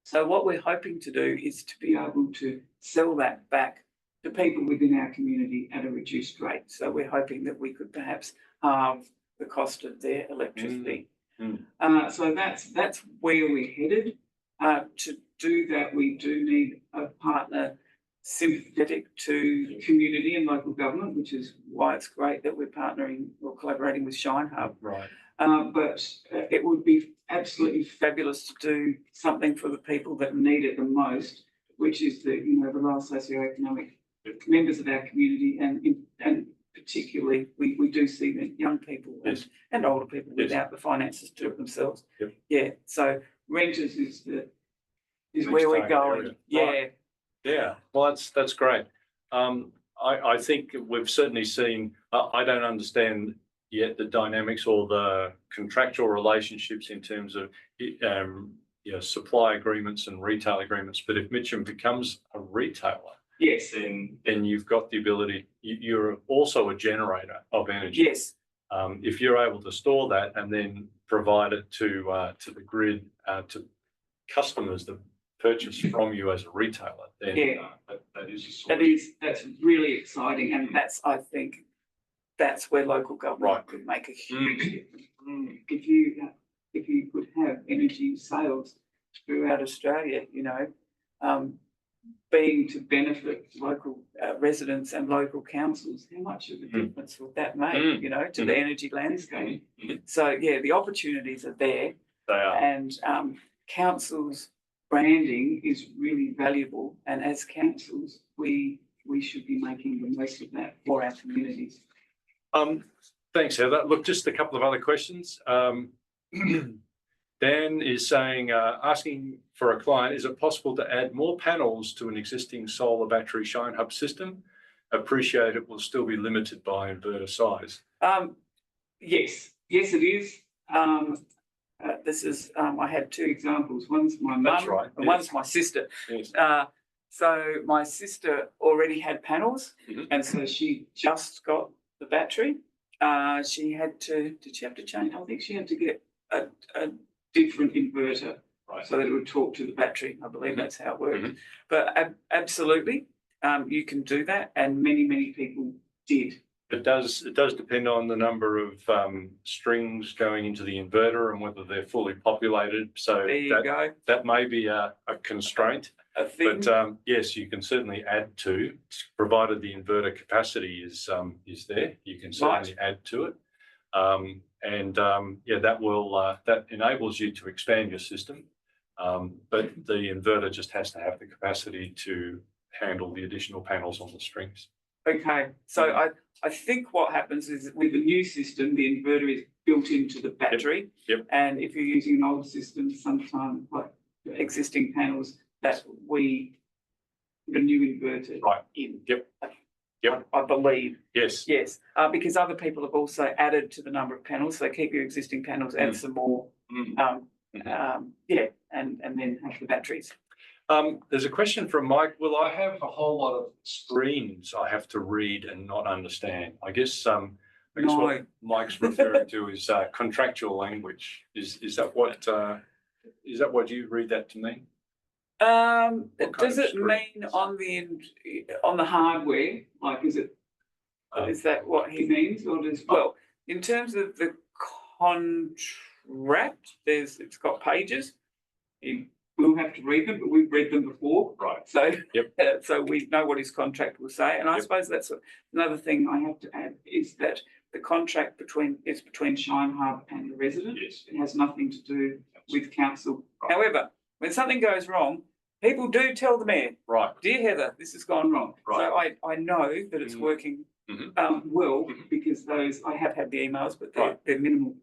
So what we're hoping to do is to be able to sell that back to people within our community at a reduced rate. So we're hoping that we could perhaps halve the cost of their electricity. So that's where we're headed. To do that, we do need a partner sympathetic to community and local government, which is why it's great that we're partnering or collaborating with Shine Hub. Right. But it would be absolutely fabulous to do something for the people that need it the most, which is the low socioeconomic members of our community, and particularly we do see the young people and older people without the finances to do it themselves. So renters is where we're going. Yeah, well, that's great. I think we've certainly seen. I don't understand yet the dynamics or the contractual relationships in terms of supply agreements and retail agreements. But if Mitcham becomes a retailer, then you've got the ability. You're also a generator of energy. Yes. If you're able to store that and then provide it to the grid, to customers that purchase from you as a retailer, then that is a solution. That's really exciting, and I think that's where local government could make a huge difference. If you could have energy sales throughout Australia, being to benefit local residents and local councils, how much of a difference would that make, to the energy landscape? So the opportunities are there. They are. And councils' branding is really valuable, and as councils, we should be making the most of that for our communities. Thanks, Heather. Look, just a couple of other questions. Dan is saying, asking for a client, is it possible to add more panels to an existing solar battery Shine Hub system? Appreciate it will still be limited by inverter size. Yes, it is. This is, I had two examples. One's my mum, and one's my sister. Yes. So my sister already had panels, and so she just got the battery. Did she have to change? I think she had to get a different inverter, so that it would talk to the battery. I believe that's how it works. But absolutely, you can do that, and many people did. It does depend on the number of strings going into the inverter and whether they're fully populated. So There you go. that may be a constraint. A thing. But yes, you can certainly add to, provided the inverter capacity is there. You can certainly add to it, yeah, that enables you to expand your system. But the inverter just has to have the capacity to handle the additional panels on the strings. Okay, so I think what happens is with the new system, the inverter is built into the battery. Yep. And if you're using an old system, sometimes like existing panels, that we put a new inverter in. Yep. I believe. Yes. Yes. Because other people have also added to the number of panels. So keep your existing panels, add some more. Yeah, and then have the batteries. There's a question from Mike. Will I have a whole lot of screens I have to read and not understand? I guess what Mike's referring to is contractual language. Is that what you read that to mean? Does it mean on the hardware? Like, is that what he means, or well, in terms of the contract, it's got pages. We'll have to read them, but we've read them before, right? So, so we know what his contract will say. And I suppose that's another thing I have to add is that the contract is between Shine Hub and the resident. Yes. It has nothing to do with council. Right. However, when something goes wrong, people do tell the mayor, right? Dear Heather, this has gone wrong. Right. So I know that it's working well because I have had the emails, but they're minimal.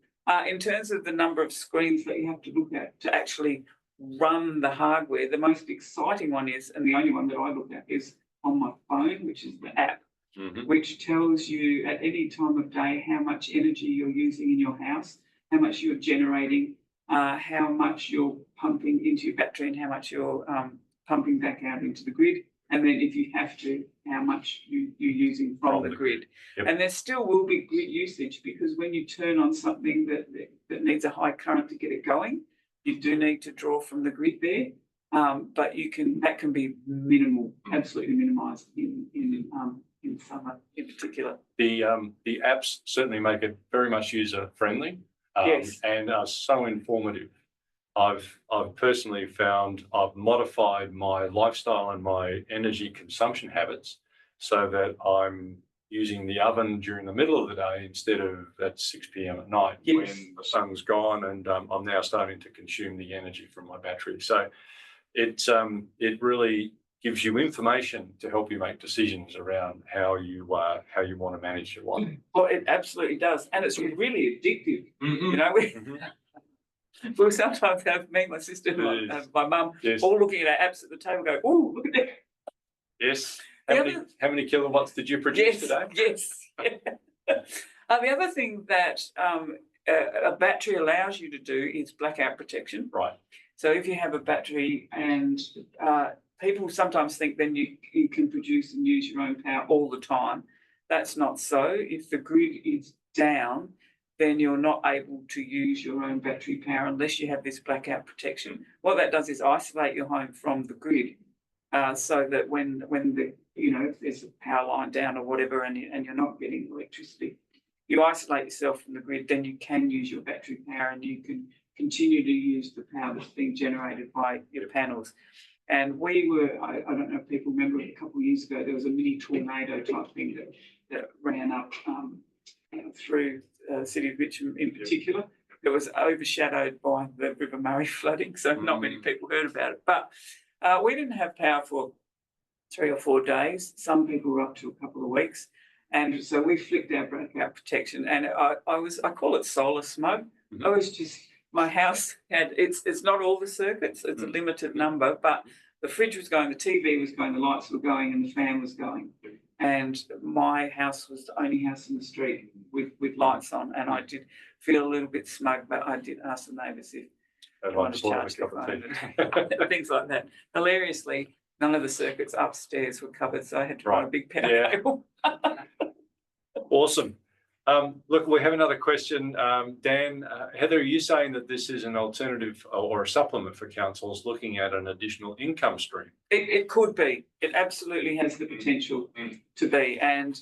In terms of the number of screens that you have to look at to actually run the hardware, the most exciting one is, and the only one that I look at is on my phone, which is the app, which tells you at any time of day how much energy you're using in your house, how much you're generating, how much you're pumping into your battery, and how much you're pumping back out into the grid. And then if you have to, how much you're using from the grid. Yep. And there still will be grid usage because when you turn on something that needs a high current to get it going, you do need to draw from the grid there, but that can be minimal, absolutely minimised in summer in particular. The apps certainly make it very much user friendly, and are so informative. I've personally found I've modified my lifestyle and my energy consumption habits so that I'm using the oven during the middle of the day instead of at 6 p.m. at night when the sun's gone, and I'm now starting to consume the energy from my battery. So it really gives you information to help you make decisions around how you want to manage your life. Well, it absolutely does, and it's really addictive. You know, we'll sometimes have me, my sister, my mum, all looking at our apps at the table, go, "Oh, look at that!" Yes. How many kilowatts did you produce today? Yes. The other thing that a battery allows you to do is blackout protection. Right. So if you have a battery, and people sometimes think then you can produce and use your own power all the time. That's not so. If the grid is down, then you're not able to use your own battery power unless you have this blackout protection. What that does is isolate your home from the grid, so that when if there's a power line down or whatever, and you're not getting electricity, you isolate yourself from the grid. Then you can use your battery power, and you can continue to use the power that's being generated by your panels. And I don't know if people remember, a couple of years ago there was a mini tornado type thing that ran up through City of Mitcham in particular. It was overshadowed by the River Murray flooding, so not many people heard about it. But we didn't have power for 3 or 4 days. Some people were up to a couple of weeks. And so we flicked our blackout protection, and I call it solar smoke. I was just, my house had, it's not all the circuits, it's a limited number, but the fridge was going, the TV was going, the lights were going, and the fan was going. And my house was the only house in the street with lights on, and I did feel a little bit smug, but I did ask the neighbours if they wanted to charge their phone and things like that. Hilariously, none of the circuits upstairs were covered, so I had to run a big power cable. Awesome. Look, we have another question. Dan, Heather, are you saying that this is an alternative or a supplement for councils looking at an additional income stream? It could be. It absolutely has the potential to be. And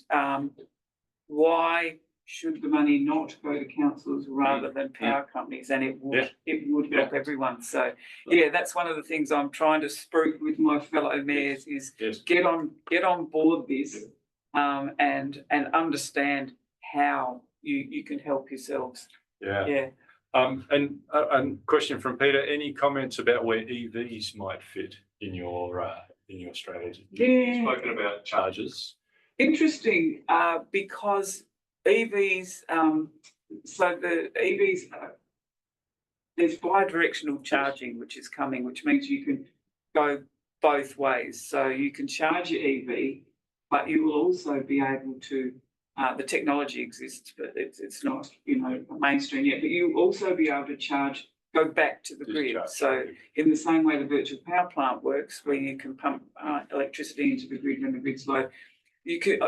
why should the money not go to councils rather than power companies? And it would help everyone. So yeah, that's one of the things I'm trying to spruik with my fellow mayors is get on board this and understand how you can help yourselves. Yeah. And question from Peter: any comments about where EVs might fit in your strategy? You've spoken about chargers. Interesting, because EVs. So the EVs, there's bi-directional charging, which is coming, which means you can go both ways. So you can charge your EV, but you will also be able to. The technology exists, but it's not, mainstream yet. But you'll also be able to go back to the grid. So in the same way the virtual power plant works, where you can pump electricity into the grid when the grid's low, you could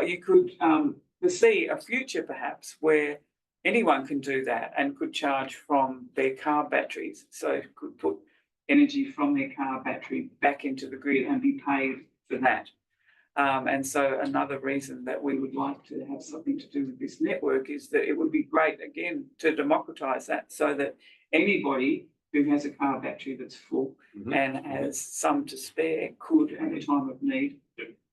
foresee a future perhaps where anyone can do that and could charge from their car batteries. So could put energy from their car battery back into the grid and be paid for that. And so another reason that we would like to have something to do with this network is that it would be great, again, to democratise that so that anybody who has a car battery that's full and has some to spare could, at a time of need,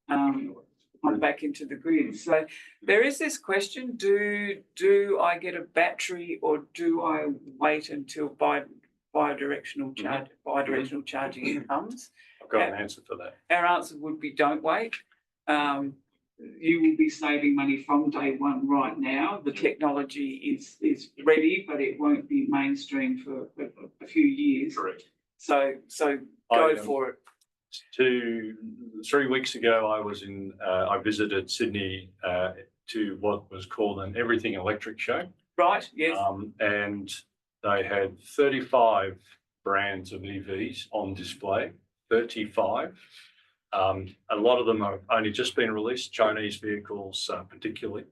come back into the grid. So there is this question, do I get a battery or do I wait until bidirectional charging comes? I've got an answer for that. Our answer would be don't wait. You will be saving money from day one right now. The technology is ready, but it won't be mainstream for a few years. Correct. So go for it. 3 weeks ago, I visited Sydney to what was called an Everything Electric show. Right. Yes. And they had 35 brands of EVs on display. 35. A lot of them have only just been released, Chinese vehicles particularly.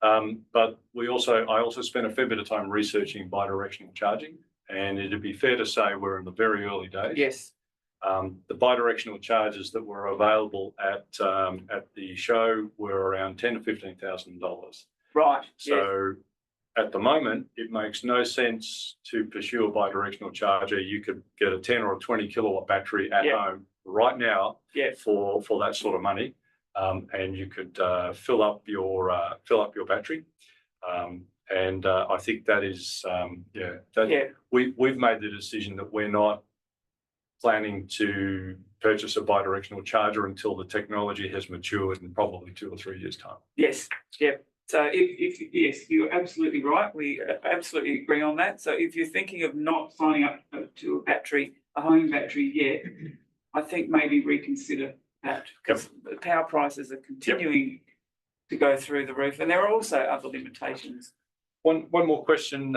But I also spent a fair bit of time researching bidirectional charging, and it'd be fair to say we're in the very early days. Yes. The bidirectional chargers that were available at the show were around $10,000 to $15,000. Right. So at the moment, it makes no sense to pursue a bidirectional charger. You could get a 10 or a 20 kilowatt battery at home right now for that sort of money, and you could fill up your battery. And I think that is we've made the decision that we're not planning to purchase a bidirectional charger until the technology has matured in probably 2 or 3 years' time. Yes. Yep. So yes, you're absolutely right. We absolutely agree on that. So if you're thinking of not signing up to a home battery yet, I think maybe reconsider that, because the power prices are continuing to go through the roof, and there are also other limitations. One more question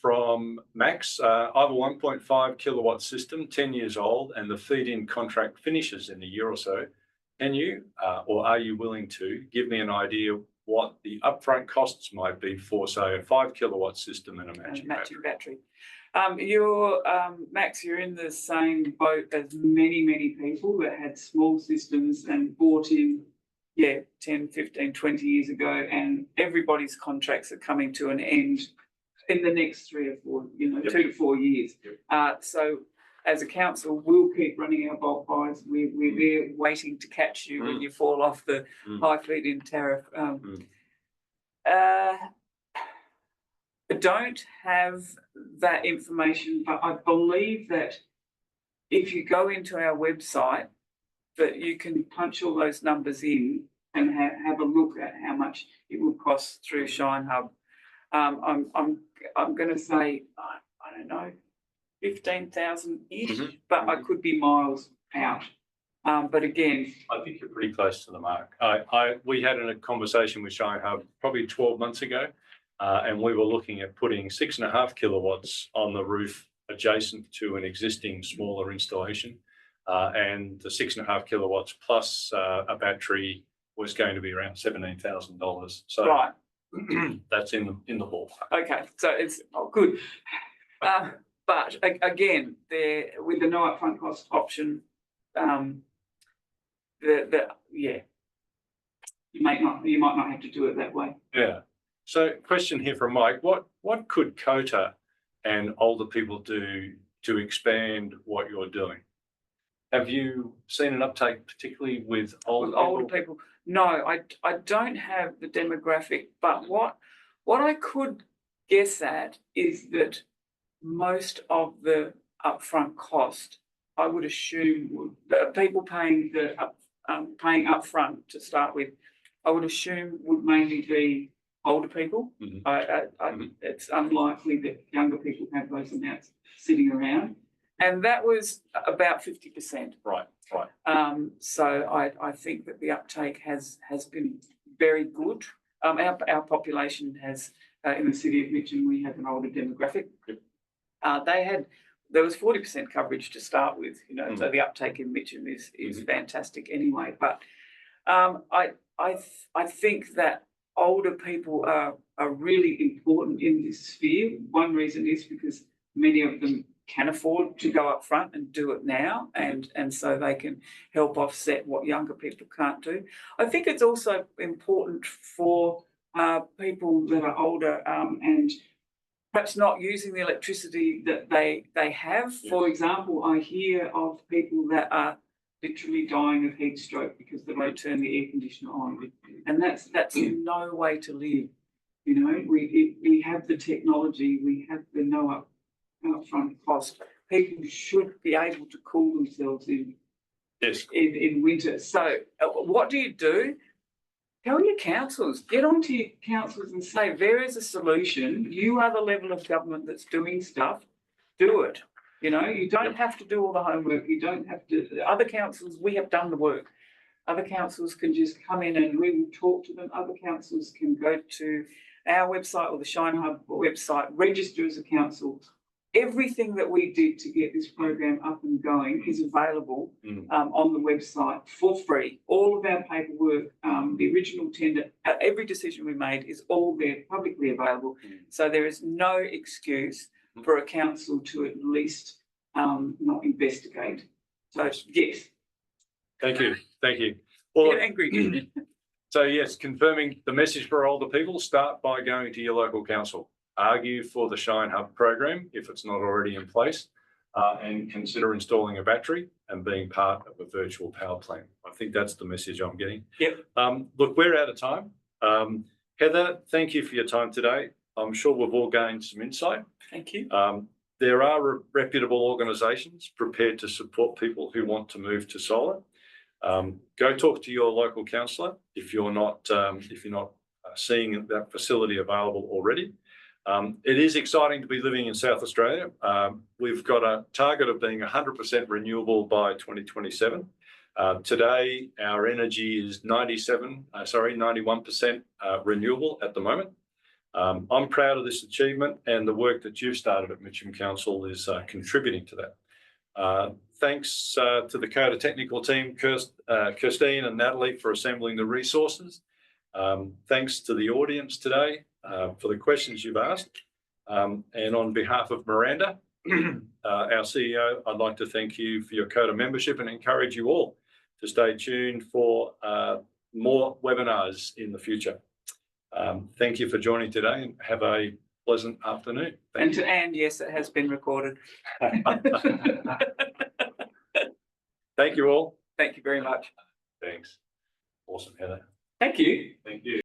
from Max. I have a 1.5 kilowatt system, 10 years old, and the feed-in contract finishes in a year or so. Can you, or are you willing to give me an idea what the upfront costs might be for, say, a 5 kilowatt system and a matching battery? Max, you're in the same boat as many people that had small systems and bought in 10, 15, 20 years ago, and everybody's contracts are coming to an end in the next 3 or 4, 2 to 4 years. So as a council, we'll keep running our bulk buys. We're there waiting to catch you when you fall off the high feed-in tariff. I don't have that information, but I believe that if you go into our website, that you can punch all those numbers in and have a look at how much it will cost through Shine Hub. I'm going to say, I don't know, 15,000-ish, but I could be miles out. But again, I think you're pretty close to the mark. We had a conversation with Shine Hub probably 12 months ago, and we were looking at putting 6.5 kilowatts on the roof adjacent to an existing smaller installation. And the 6.5 kilowatts plus a battery was going to be around $17,000. So that's in the ballpark. Okay, so it's good. But again, with the no upfront cost option, you might not have to do it that way. Yeah. So question here from Mike, what could COTA and older people do to expand what you're doing? Have you seen an uptake particularly with older people? No, I don't have the demographic, but what I could guess at is that most of the upfront cost, I would assume, the people paying paying upfront to start with, I would assume would mainly be older people. It's unlikely that younger people have those amounts sitting around, and that was about 50%. Right. So I think that the uptake has been very good. Our population has in the City of Mitcham, we have an older demographic. Yep. There was 40% coverage to start with, so the uptake in Mitcham is fantastic anyway. But I think that older people are really important in this sphere. One reason is because many of them can afford to go up front and do it now, and so they can help offset what younger people can't do. I think it's also important for people that are older and perhaps not using the electricity that they have. Yes. For example, I hear of people that are literally dying of heat stroke because they won't turn the air conditioner on, and that's no way to live. We have the technology, we have the no upfront cost. People should be able to cool themselves in winter. So what do? Tell your councils, get onto your councils and say, there is a solution. You are the level of government that's doing stuff. Do it. You don't have to do all the homework. You don't have to. Other councils, we have done the work. Other councils can just come in and we will talk to them. Other councils can go to our website or the Shine Hub website, register as a council. Everything that we did to get this program up and going is available on the website for free. All of our paperwork, the original tender, every decision we made is all there, publicly available. So there is no excuse for a council to at least not investigate. So yes. Thank you. Well, Get angry. So yes, confirming the message for older people, start by going to your local council. Argue for the Shine Hub program if it's not already in place, and consider installing a battery and being part of a virtual power plant. I think that's the message I'm getting. Yep. Look, we're out of time. Heather, thank you for your time today. I'm sure we've all gained some insight. Thank you. There are reputable organisations prepared to support people who want to move to solar. Go talk to your local councillor if you're not seeing that facility available already. It is exciting to be living in South Australia. We've got a target of being 100% renewable by 2027. Today, our energy is 91% renewable at the moment. I'm proud of this achievement, and the work that you've started at Mitcham Council is contributing to that. Thanks to the COTA technical team, Kirstine and Natalie, for assembling the resources. Thanks to the audience today for the questions you've asked. And on behalf of Miranda, our CEO, I'd like to thank you for your COTA membership and encourage you all to stay tuned for more webinars in the future. Thank you for joining today, and have a pleasant afternoon. And yes, it has been recorded. Thank you all. Thank you very much. Thanks. Awesome, Heather. Thank you. Thank you.